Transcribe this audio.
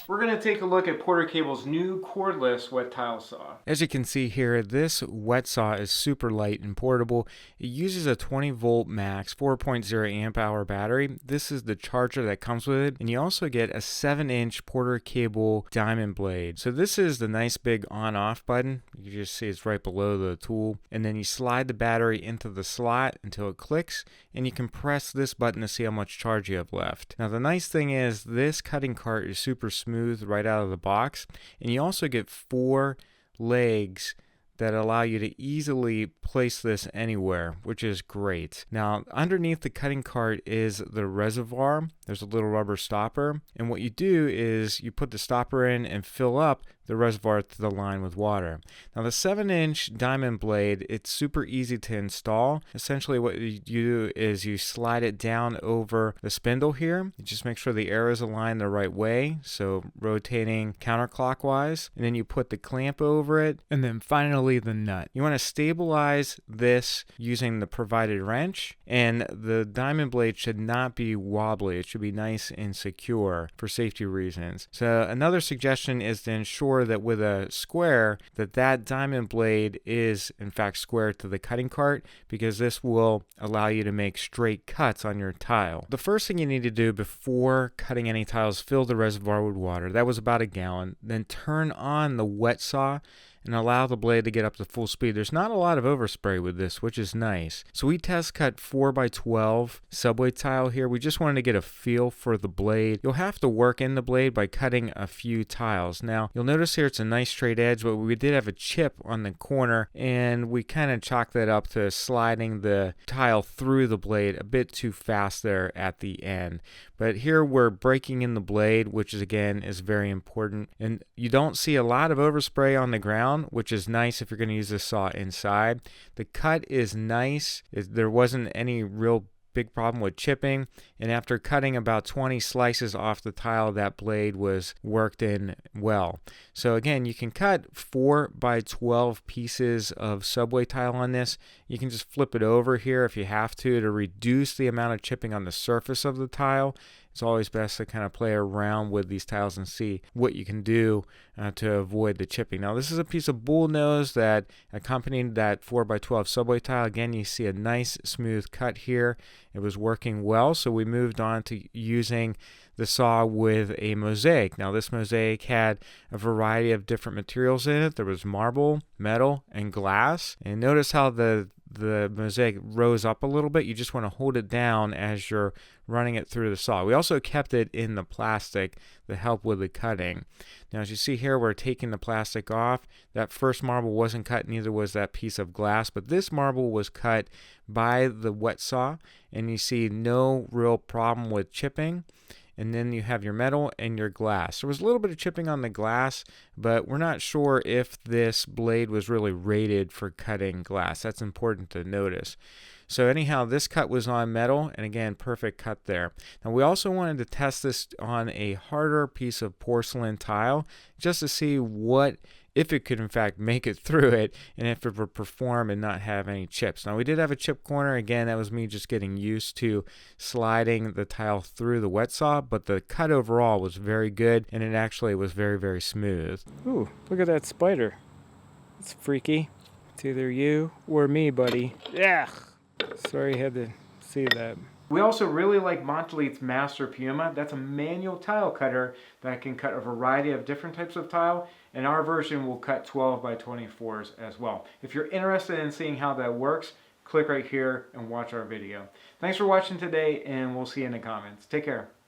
We're going to take a look at Porter Cable's new cordless wet tile saw. As you can see here, this wet saw is super light and portable. It uses a 20 volt max 4.0 amp hour battery. This is the charger that comes with it, and you also get a 7-inch Porter Cable diamond blade. So this is the nice big on off button. You can just see it's right below the tool, and then you slide the battery into the slot until it clicks, and you can press this button to see how much charge you have left. Now the nice thing is this cutting cart is super smooth right out of the box, and you also get 4 legs that allow you to easily place this anywhere, which is great. Now, underneath the cutting cart is the reservoir. There's a little rubber stopper, and what you do is you put the stopper in and fill up the reservoir to the line with water. Now, the 7-inch diamond blade, it's super easy to install. Essentially, what you do is you slide it down over the spindle here. You just make sure the arrows align the right way, so rotating counterclockwise, and then you put the clamp over it, and then finally the nut. You want to stabilize this using the provided wrench, and the diamond blade should not be wobbly. It should be nice and secure for safety reasons. So another suggestion is to ensure that with a square that diamond blade is in fact square to the cutting cart, because this will allow you to make straight cuts on your tile. The first thing you need to do before cutting any tiles, fill the reservoir with water. That was about 1 gallon. Then turn on the wet saw and allow the blade to get up to full speed. There's not a lot of overspray with this, which is nice. So we test cut 4x12 subway tile here. We just wanted to get a feel for the blade. You'll have to work in the blade by cutting a few tiles. Now, you'll notice here it's a nice straight edge, but we did have a chip on the corner, and we kind of chalked that up to sliding the tile through the blade a bit too fast there at the end. But here we're breaking in the blade, which is again is very important. And you don't see a lot of overspray on the ground, which is nice if you're going to use this saw inside. The cut is nice. There wasn't any real big problem with chipping, and after cutting about 20 slices off the tile, that blade was worked in well. So again, you can cut 4x12 pieces of subway tile on this. You can just flip it over here if you have to reduce the amount of chipping on the surface of the tile. It's always best to kind of play around with these tiles and see what you can do to avoid the chipping. Now, this is a piece of bull nose that accompanied that 4x12 subway tile. Again, you see a nice smooth cut here. It was working well, so we moved on to using the saw with a mosaic. Now, this mosaic had a variety of different materials in it. There was marble, metal, and glass. And notice how the mosaic rose up a little bit. You just want to hold it down as you're running it through the saw. We also kept it in the plastic to help with the cutting. Now, as you see here, we're taking the plastic off. That first marble wasn't cut, neither was that piece of glass, but this marble was cut by the wet saw, and you see no real problem with chipping. And then you have your metal and your glass. There was a little bit of chipping on the glass, but we're not sure if this blade was really rated for cutting glass. That's important to notice. So anyhow, this cut was on metal, and again, perfect cut there. Now, we also wanted to test this on a harder piece of porcelain tile just to see if it could in fact make it through it, and if it would perform and not have any chips. Now, we did have a chip corner. Again, that was me just getting used to sliding the tile through the wet saw, but the cut overall was very good, and it actually was very, very smooth. Ooh, look at that spider. It's freaky. It's either you or me, buddy. Yeah. Sorry you had to see that. We also really like Montolit's Masterpiuma. That's a manual tile cutter that can cut a variety of different types of tile, and our version will cut 12x24s as well. If you're interested in seeing how that works, click right here and watch our video. Thanks for watching today, and we'll see you in the comments. Take care.